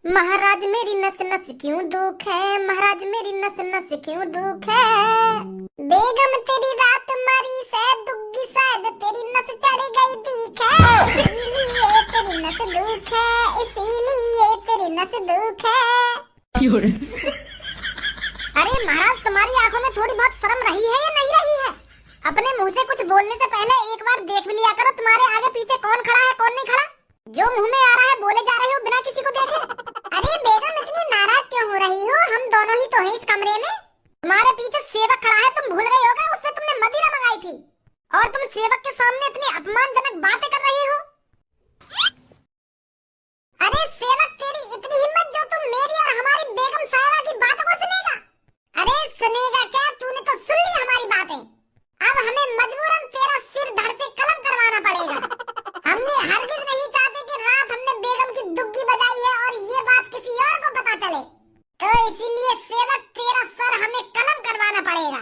महाराज मेरी नस नस क्यों दुख है, महाराज मेरी नस नस क्यों दुख है। बेगम तेरी रात मरी से दुग्गी शायद तेरी नस चढ़ गई दीख है। इसीलिए तेरी नस दुख है, इसीलिए तेरी नस दुख है। अरे महाराज तुम्हारी आंखों में थोड़ी बहुत शर्म रही है या नहीं रही है? अपने मुंह से कुछ बोलने से पहले एक बार देख भी लिया करो तुम्हारे आगे पीछे कौन खड़ा है कौन नहीं खड़ा। जो मुंह में आ रहा है बोले जा रहे हो बिना किसी को देखे। अरे बेगम इतनी नाराज क्यों हो रही हो? हम दोनों ही तो हैं इस कमरे में। तुम्हारे पीछे सेवक खड़ा है, तुम भूल गई होगा उसमें तुमने मदिरा मंगाई थी और तुम सेवक के सामने इतनी अपमानजनक बातें कर रही हो। अरे सेवक तेरी इतनी हिम्मत जो तुम मेरी और हमारी बेगम साहिबा की बातों को सुनेगा? अरे सुनेगा क्या, तूने तो सुन ली हमारी बातें। अब हमें मजबूरन तेरा सिर धड़ से कलम करवाना पड़ेगा। हम ये हरगिज नहीं चाहते कि रात हमने बेगम की दुग्गी बजाई है और ये बात किसी और को पता चले, तो इसीलिए सेवक तेरा सर हमें कलम करवाना पड़ेगा।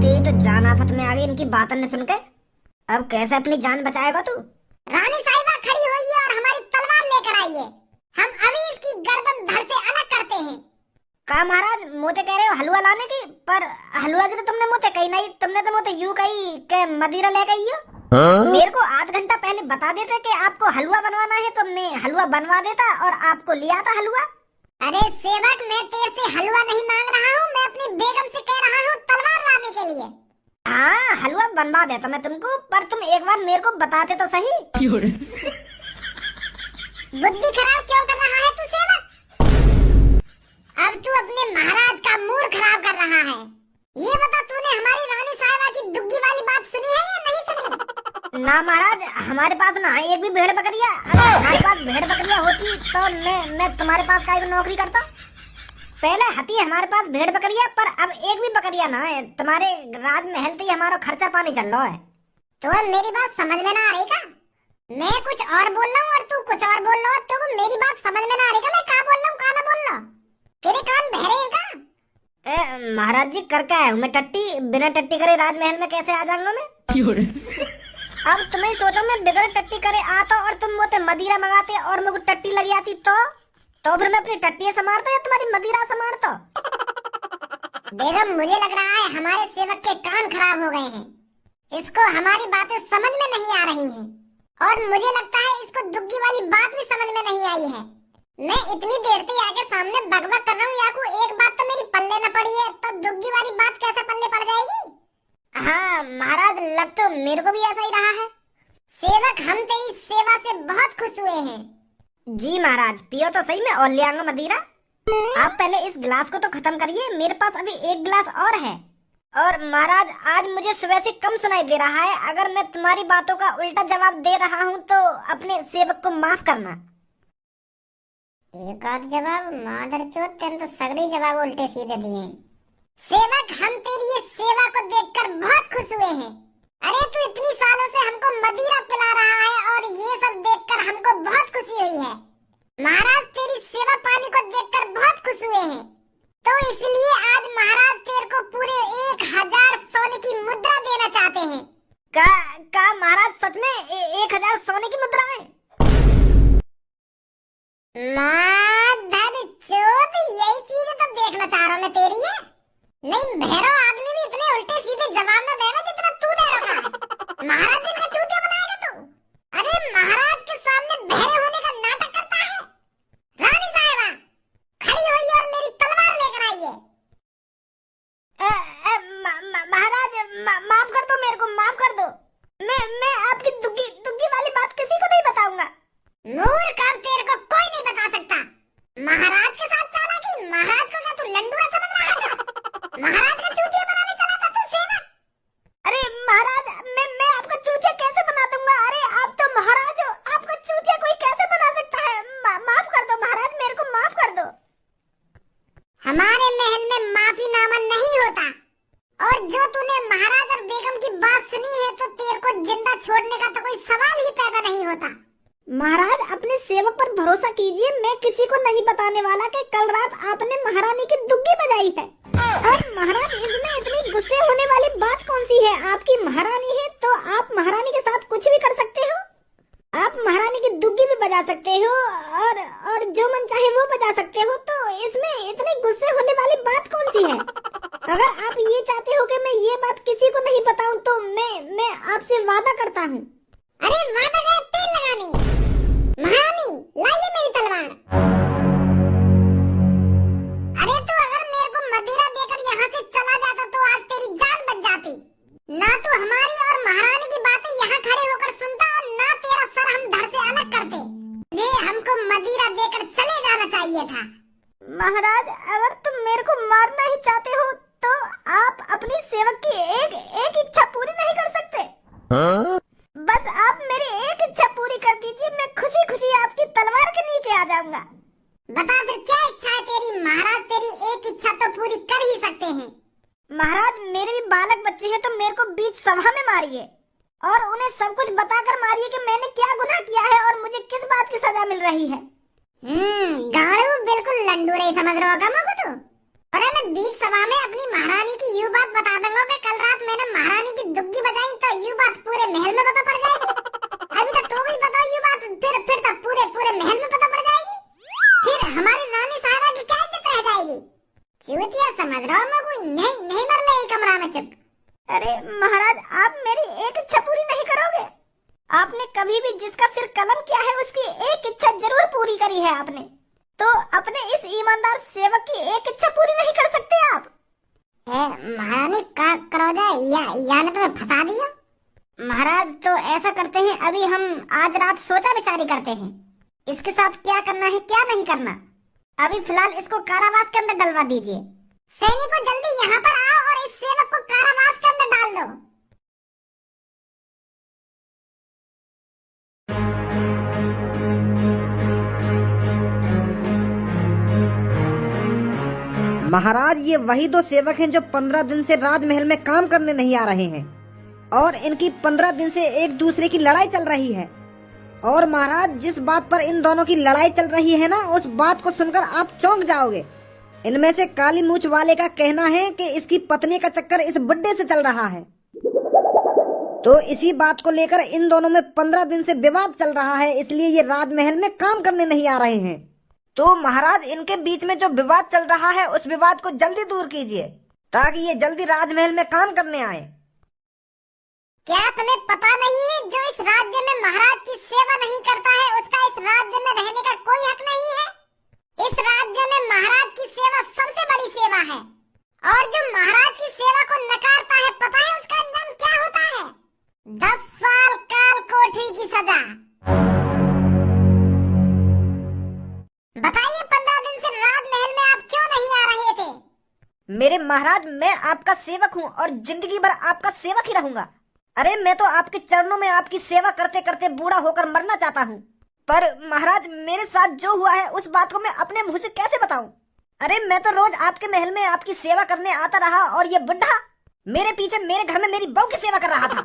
तेरी तो जान आफत में आ गई इनकी बातों ने सुन के। अब कैसे अपनी जान बचाएगा तू? रानी साहिबा खड़ी हुई है और हमारी तलवार लेकर आई है। हम अभी इसकी गर्दन धड़ से अलग करते हैं। का महाराज मोते कह रहे हो हलवा लाने की, पर हलवा की तो तुमने मोते कही नहीं, तुमने तो मोते यूं कही के मदिरा ले गई हो। मेरे को आध घंटा पहले बता देते कि आपको हलवा बनवाना है तो मैं हलवा बनवा देता और आपको लिया था हलवा। अरे सेवक मैं तेरे से हलवा नहीं मांग रहा हूँ, मैं अपनी बेगम से कह रहा हूँ तलवार लाने के लिए। हाँ हलवा बनवा देता मैं तुमको, पर तुम एक बार मेरे को बताते तो सही। बुद्धि खराब क्यों कर रहा है तू सेवक? अब तू अपने महाराज का मूड खराब कर रहा है। ये बता तूने हमारी रानी साहिबा की दुग्गी वाली बात सुनी है या नहीं सुनी? ना महाराज हमारे पास ना है एक भी भेड़ बकरिया। अगर हमारे पास भेड़ बकरिया होती तो मैं तुम्हारे पास काहे नौकरी करता। पहले हती हमारे पास भेड़ बकरिया, पर अब एक भी बकरिया ना है। तुम्हारे राजमहल से हमारा खर्चा पानी चल रहा है। तो अब मेरी बात समझ में ना आ रही का? मैं कुछ और बोल रहा हूँ और तू कुछ और बोल रहा हो, तो मेरी बात समझ में ना आ रही का? मैं क्या बोल रहा हूँ क्या ना बोल रहा? तेरे कान बहरे हैं का? महाराज जी कर क्या है मैं टट्टी, बिना टट्टी करे राजमहल में कैसे आ जाऊंगा मैं? अब तुम्हें सोचो मैं बिगड़ टट्टी करे आता और तुम मुझे मदिरा मंगाते और मुझे टट्टी लग जाती तो फिर मैं अपनी टट्टी संभालता या तुम्हारी मदिरा संभालता? बेगम मुझे लग रहा है हमारे सेवक के कान खराब हो गए हैं, इसको हमारी बातें समझ में नहीं आ रही हैं और मुझे लगता है इसको दुग्गी वाली बात भी समझ में नहीं आई है। मैं इतनी देर से आगे सामने बकबक कर रहा हूँ, याकू एक बात तो मेरी पल्ले न पड़ी है, तो दुग्गी वाली बात कैसे पल्ले पड़ जाएगी? हाँ महाराज लग तो मेरे को भी ऐसा ही रहा है। सेवक हम तेरी सेवा से बहुत खुश हुए हैं। जी महाराज पियो तो सही में और ले आऊंगा मदिरा। आप पहले इस गिलास को तो खत्म करिए, मेरे पास अभी एक गिलास और है। और महाराज आज मुझे सुबह से कम सुनाई दे रहा है, अगर मैं तुम्हारी बातों का उल्टा जवाब दे रहा हूँ तो अपने सेवक को माफ करना। एक आध जवाब मादरचोद, तेन तो सगले जवाब उल्टे सीधे दिए हैं। सेवक हम तेरी ये सेवा को देखकर बहुत खुश हुए हैं। अरे तू इतनी सालों से हमको मदिरा पिला रहा है और ये सब देखकर हमको बहुत खुशी हुई है। महाराज तेरी सेवा पानी को देखकर बहुत खुश हुए हैं, तो इसलिए आज महाराज तेरे को पूरे 1000 सोने की मुद्रा देना चाहते हैं। का महाराज सच में 1000 सोने की मुद्रा है? मादरचोद यही चीजें तो देखना चाह रहा मैं तेरी है। नहीं भैरव आदमी भी इतने उल्टे सीधे जवाब न देगा जितना तू दे रहा है। महाराज जी का चूतिया बनाएगा तू? अरे महाराज के सामने बहरे होने का नाटक करता है। रानी साहिबा खड़ी हुई और मेरी तलवार लेकर आई है। महाराज माफ कर दो मेरे को, माफ कर दो। मैं आपकी दुग्गी वाली बात किसी को नहीं बताऊंगा। मूर्ख अब तेरे को कोई नहीं बता सकता। महाराज के साथ चालाकी? महाराज को क्या तू लंडूरा समझ रहा था? महाराज का चूतिया बनाने चला था तू सेवक? अरे महाराज मैं आपका चूतिया कैसे बना दूंगा? अरे आप तो महाराज हो, आपका चूतिया कोई कैसे बना सकता है? माफ कर दो महाराज, मेरे को माफ कर दो। हमारे महल में माफीनामा नहीं होता और जो तूने महाराज और बेगम की बात सुनी है तो तेरे को जिंदा छोड़ने का तो कोई सवाल ही पैदा नहीं होता। महाराज अपने सेवक पर भरोसा कीजिए, मैं किसी को नहीं बताने वाला कि कल रात आपने महारानी की दुग्गी बजाई है। और महाराज इसमें इतनी गुस्से होने वाली बात कौन सी है? आपकी महारानी है तो आप महारानी के साथ कुछ भी कर सकते हो। आप महारानी की दुग्गी भी बजा सकते हो और जो जो मन चाहे वो बजा सकते हो, तो इसमें इतने गुस्से होने वाली बात कौन सी है? अगर आप ये चाहते हो कि मैं ये बात किसी को नहीं बताऊं, तो मैं आपसे वादा करता हूँ। अरे वादा करे तेल लगाने। महारानी लाइए मेरी तलवार। अरे तू अगर मेरे को मदिरा देकर यहाँ से चला जाता तो आज तेरी जान बच जाती। ना तू हमारी और महारानी की बातें यहाँ खड़े होकर सुनता और ना तेरा सर हम धड़ से अलग करते। ये हमको मदिरा देकर चले जाना चाहिए था। महाराज, अगर तुम मेरे को मारना ही चाहते हो तो आप अपनी सेवक की एक इच्छा पूरी नहीं कर सकते? हाँ? बस आप मेरी एक इच्छा पूरी कर दीजिए, मैं खुशी खुशी आपकी तलवार के नीचे आ जाऊंगा। बता फिर क्या इच्छा है तेरी? महाराज तेरी एक इच्छा तो पूरी कर ही सकते हैं। महाराज, मेरे भी बालक बच्चे हैं, तो मेरे को बीच सभा में मारिए और उन्हें सब कुछ बताकर मारिए कि मैंने क्या गुनाह किया है और मुझे किस बात की सजा मिल रही है। गाड़ू बिल्कुल लंडूरे समझ रहे हो क्या मुझको तू? अरे मैं बीच सभा में अपनी महारानी की यूं बात बता दूंगा कि कल रात मैंने महारानी की दुग्गी बजाई तो यूं बात पूरे महल में पता पड़ जाएगी। अभी तो भी बताओ यूं बात, फिर तो पूरे महल में पता पड़ जाएगी। फिर हमारी रानी साहबा की क्या इज्जत रह जाएगी? चूतिया समझ रहा हूँ मैं कोई? नहीं मर ले कमरा में चुप। अरे महाराज, आप मेरी एक इच्छा पूरी नहीं करोगे? आपने कभी भी जिसका सिर कलम किया है उसकी एक इच्छा जरूर पूरी करी है आपने, तो अपने इस ईमानदार सेवक की एक इच्छा पूरी नहीं कर सकते आप? महारानी का करो या ने तुम्हें फंसा दिया। महाराज, तो ऐसा करते हैं, अभी हम आज रात सोचा विचारी करते हैं इसके साथ क्या करना है क्या नहीं करना। अभी फिलहाल इसको कारावास के अंदर डलवा दीजिए। सैनिकों जल्दी यहाँ पर आओ और इस सेवक को कारावास के अंदर डाल दो। महाराज, ये वही दो सेवक हैं जो 15 दिन से राजमहल में काम करने नहीं आ रहे हैं और इनकी 15 दिन से एक दूसरे की लड़ाई चल रही है। और महाराज, जिस बात पर इन दोनों की लड़ाई चल रही है ना, उस बात को सुनकर आप चौंक जाओगे। इनमें से काली मूछ वाले का कहना है कि इसकी पत्नी का चक्कर इस बुड्ढे से चल रहा है, तो इसी बात को लेकर इन दोनों में 15 दिन से विवाद चल रहा है, इसलिए ये राजमहल में काम करने नहीं आ रहे हैं। तो महाराज, इनके बीच में जो विवाद चल रहा है उस विवाद को जल्दी दूर कीजिए ताकि ये जल्दी राजमहल में काम करने आए। क्या तुम्हें पता नहीं है जो इस राज्य में महाराज की सेवा नहीं करता है उसका इस राज्य में रहने का कोई हक नहीं है? इस राज्य में महाराज की सेवा सबसे बड़ी सेवा है और जो महाराज की सेवा को नकारता है, पता है उसका अंजाम क्या होता है? 10 साल काल कोठरी की सजा। बताइए 15 दिन से राजमहल में आप क्यों नहीं आ रहे थे? मेरे महाराज, मैं आपका सेवक हूँ और जिंदगी भर आपका सेवक ही रहूंगा। अरे मैं तो आपके चरणों में आपकी सेवा करते करते बूढ़ा होकर मरना चाहता हूँ, पर महाराज मेरे साथ जो हुआ है उस बात को मैं अपने मुंह से कैसे बताऊं? अरे मैं तो रोज आपके महल में आपकी सेवा करने आता रहा और ये बुढ़ा मेरे पीछे मेरे घर में मेरी बहू की सेवा कर रहा था।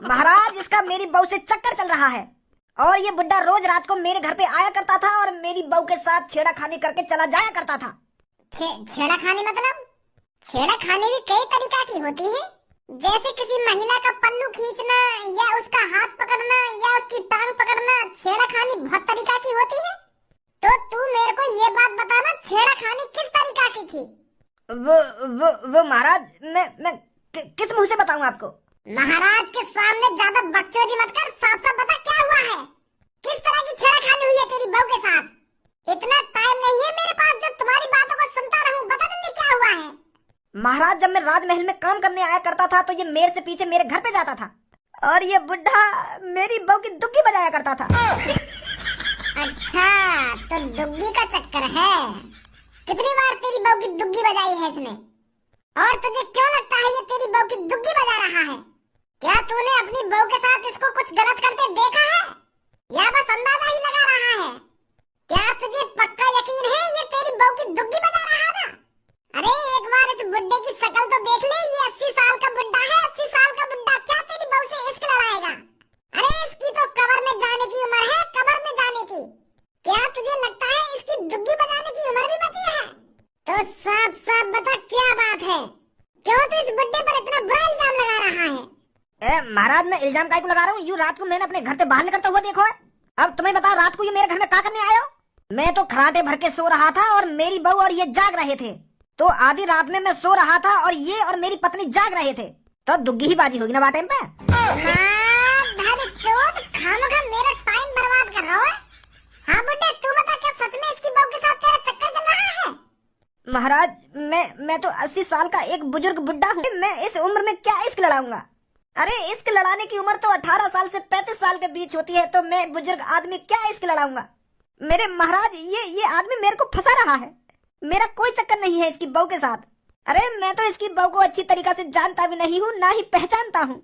महाराज, इसका मेरी बहू से चक्कर चल रहा है और ये बुढ़ा रोज रात को मेरे घर पे आया करता था और मेरी बहू के साथ छेड़ाखानी करके चला जाया करता था। छेड़ाखानी मतलब? छेड़ाखानी भी कई तरीका की होती है, जैसे किसी महिला का पल्लू खींचना या उसका हाथ पकड़ना या उसकी टांग पकड़ना। छेड़ाखानी बहुत तरीका की होती है। तो तू मेरे को ये बात बताना, छेड़ाखानी किस तरीका की थी? वो महाराज, मैं किस मुंह से बताऊं आपको? महाराज के सामने ज्यादा बकचोदी मत कर, साफ साफ बता क्या हुआ है? किस तरह की छेड़ाखानी हुई है तेरी बहू के साथ? इतना टाइम नहीं है मेरे पास जो तुम्हारी बातों को सुनता रहूं। बता जल्दी क्या हुआ है? महाराज, जब मैं राजमहल में काम करने आया करता था तो ये मेरे से पीछे मेरे घर पे जाता था और ये बुढ़ा मेरी बहू की दुग्गी बजाया करता था। अच्छा, तो दुग्गी का चक्कर है। कितनी बार तेरी बहू की दुग्गी बजाई है इसने? और तुझे क्यों लगता है ये तेरी बहू की दुग्गी बजा रहा है? क्या तूने अपनी बहू के साथ इसको कुछ गलत करते देखा है या बस अंदाजा ही लगा रहा है? क्या तुझे पक्का यकीन है ये तेरी बहू की दुग्गी बजा रहा था? अरे एक बार इस बुड्ढे की शक्ल तो देख ले, ये 80 साल का बुड्ढा है। 80 साल का बुड्ढा क्या तेरी बहू से इश्क लड़ाएगा? अरे इसकी तो कब्र में जाने की उम्र है, कब्र में जाने की। क्या तुझे लगता है इसकी दुग्गी बजाने की उम्र भी बची है? तो साफ साफ बता क्या बात है? क्यों तू इस बुड्ढे पर इतना बुरा इल्जाम लगा रहा है? महाराज, मैं इल्जाम काहे को लगा रहा हूँ? यूँ रात को मैंने अपने घर से बाहर निकलता हुआ देखो है। अब तुम्हें बताओ, रात को ये मेरे घर में क्या करने आए हो? मैं तो खराटे भर के सो रहा था और मेरी बहू और ये जाग रहे थे। तो आधी रात में मैं सो रहा था और ये और मेरी पत्नी जाग रहे थे, तो दुग्गी ही बाजी होगी ना बात टाइम पे। खामखा मेरा टाइम बर्बाद कर रहा है। हाँ बुड्ढे, तू बता, क्या सच में इसकी बहू के साथ तेरा चक्कर चल रहा है? महाराज मैं तो 80 साल का एक बुजुर्ग बुड्ढा हूँ। मैं इस उम्र में क्या इश्क लड़ाऊंगा? अरे इश्क लड़ाने की उम्र तो 18 साल से 35 साल के बीच होती है, तो मैं बुजुर्ग आदमी क्या इश्क लड़ाऊंगा? मेरे महाराज, ये आदमी मेरे को फंसा रहा है। मेरा कोई चक्कर नहीं है इसकी बहू के साथ। अरे मैं तो इसकी बहू को अच्छी तरीका से जानता भी नहीं हूँ, ना ही पहचानता हूँ।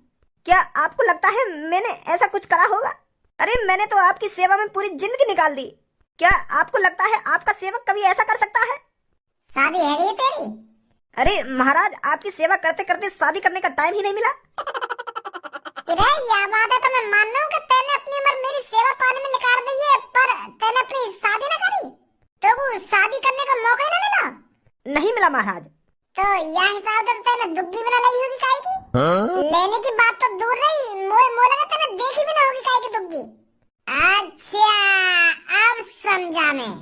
क्या आपको लगता है मैंने ऐसा कुछ करा होगा? अरे मैंने तो आपकी सेवा में पूरी जिंदगी निकाल दी। क्या आपको लगता है आपका सेवक कभी ऐसा कर सकता है? शादी है गई तेरी? अरे महाराज, आपकी सेवा करते करते शादी करने का टाइम ही नहीं मिला। अरे यह बात है तो मैं मान रहा हूँ कि तैने अपनी उम्र मेरी सेवा पाने में निकाल दी है, पर तैने अपनी शादी न करी, तो वो शादी करने का मौका ही न मिला? नहीं मिला महाराज। तो यह हिसाब से तैने दुग्गी भी न लाई होगी काहे की? लेने की बात तो दूर रही, मोह लगा तैने देखी भी न होगी काहे की दुग्गी। अच्छा, अब समझा मैं।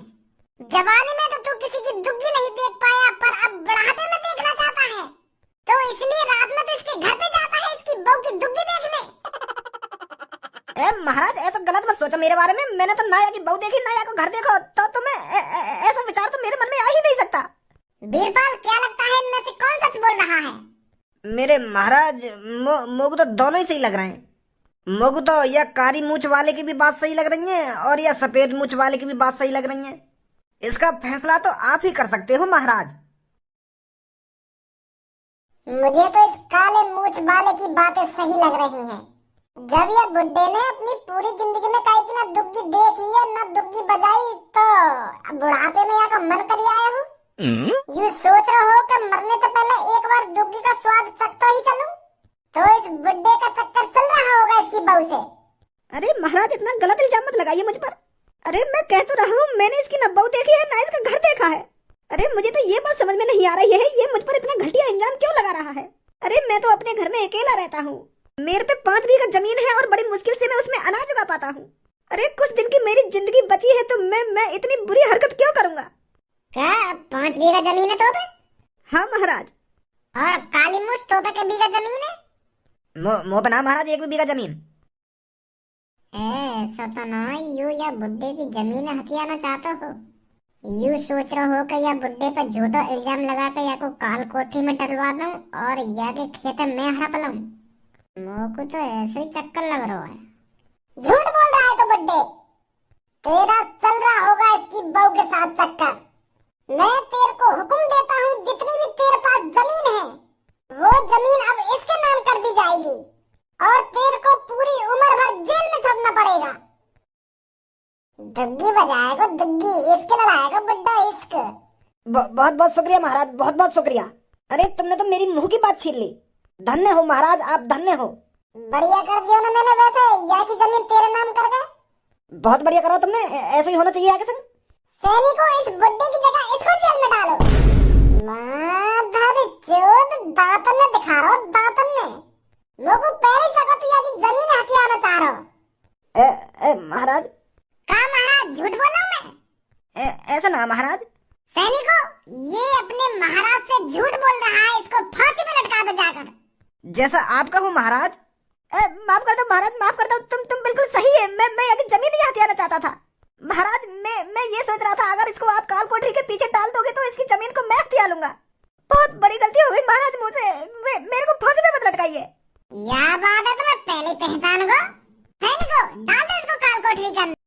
जवानी में तो तू किसी की दुग्गी नहीं देख पाया, पर अब बुढ़ापे में देखना चाहता है, तो इसलिए रात में तो इसके घर पे जाता है इसकी बहू की दुग्गी देखने। महाराज, ऐसा गलत मत सोचो मेरे बारे में। मैंने तो नाया की बहू देखी, नाया को घर देखो, तो तुम्हें ऐसा विचार तो मेरे मन में आ ही नहीं सकता। बीरबल, क्या लगता है इनमें से कौन सच बोल रहा है? मेरे महाराज, मोगू तो दोनों ही सही लग रहे हैं। मोगू तो यह कारी मूछ वाले की भी बात सही लग रही है और यह सफेद मूछ वाले की भी बात सही लग रही है। इसका फैसला तो आप ही कर सकते हो महाराज। मुझे तो इस काले मूछ वाले की बातें सही लग रही हैं। जब यह बुड्ढे ने अपनी पूरी जिंदगी में काहे की न दुग्गी देखी है न दुग्गी बजाई, तो बुढ़ापे में यहाँ का मन कर आया हूँ। यूँ सोच रहा हो कि मरने से पहले एक बार दुग्गी का स्वाद चखता ही चलूं, तो इस बुड्ढे का चक्कर चल रहा होगा इसकी बहू से। अरे महाराज, इतना गलत इल्जाम मत लगाइए मुझ पर। अरे मैं कह तो रहा हूँ, मैंने इसकी न बहू देखी है ना इसका घर देखा है। अरे मुझे तो ये बात समझ में नहीं आ रही है, ये मुझ पर इतना घटिया इल्जाम क्यों लगा रहा है? अरे मैं तो अपने घर में अकेला रहता हूँ। मेरे पे 5 बीघा जमीन है और बड़ी मुश्किल से मैं उसमें अनाज उगा पाता हूँ। अरे कुछ दिन की मेरी जिंदगी बची है, तो मैं इतनी बुरी हरकत क्यों करूँगा? क्या 5 बीघा जमीन है तोबे? हाँ महाराज। और काली मूछ तोबे के बीघा जमीन है? मोपना महाराज, 1 बीघा जमीन। ऐसा तो ना यू या बुड्ढे की जमीन हथियाना चाहते हो? यू सोच रहे हो कि या बुड्ढे पर झूठा इल्जाम लगा कर या को काल कोठी में डलवा दूं और या के खेत में हड़प लूं? मोको तो ऐसे ही चक्कर लग रहा है। झूठ बोल रहा है तो बुड्ढे, तेरा चल रहा होगा इसकी बहू के साथ चक्कर। मैं तेरे को हुक्म देता हूँ, जितनी भी तेरे पास जमीन है वो जमीन अब इसके नाम कर दी जाएगी और तेरे को पूरी उम्र भर जेल में चढ़ना पड़ेगा। दुग्गी बजाएगा दुग्गी, इश्क लड़ाएगा बुड्ढा इश्क। बहुत बहुत शुक्रिया महाराज, बहुत बहुत शुक्रिया। अरे तुमने तो मेरी मुंह की बात छीन ली। धन्य हो महाराज, आप धन्य हो। बढ़िया कर दिया ना मैंने, वैसे यहाँ की जमीन तेरे नाम कर गए। बहुत बढ़िया करा तुमने, ऐसे ही होना चाहिए आगे संग। सैनिकों, इस बुड्ढे की जगह इसको जेल में डालो। माधर चोद, दातन ने दिखा रहा हो, दातन ने लोगों पहले जगह तो यहाँ की जमीन हथियाना चाह रहा हो। महाराज। कहा महाराज, झूठ बोल रहा हूँ मैं? ऐसा ना महाराज। सैनिकों, ये अपने महाराज से झूठ बोल रहा है, इसको फांसी पे लटका दो जाकर। जैसा आप कहो महाराज। माफ कर दो महाराज, माफ कर दो। तुम बिल्कुल सही है। मैं अभी जमीन ही हथियाना चाहता था महाराज। मैं ये सोच रहा था, अगर इसको आप काल कोठरी के पीछे डाल दोगे तो इसकी जमीन को मैं हथिया लूंगा। बहुत बड़ी गलती हो गई महाराज मुझसे। मेरे को फांसी पे मत लटकाइए। यह बात है तो मैं पहले पहचान गो। सैनिकों, डाल दो इसको काल कोठरी के अंदर।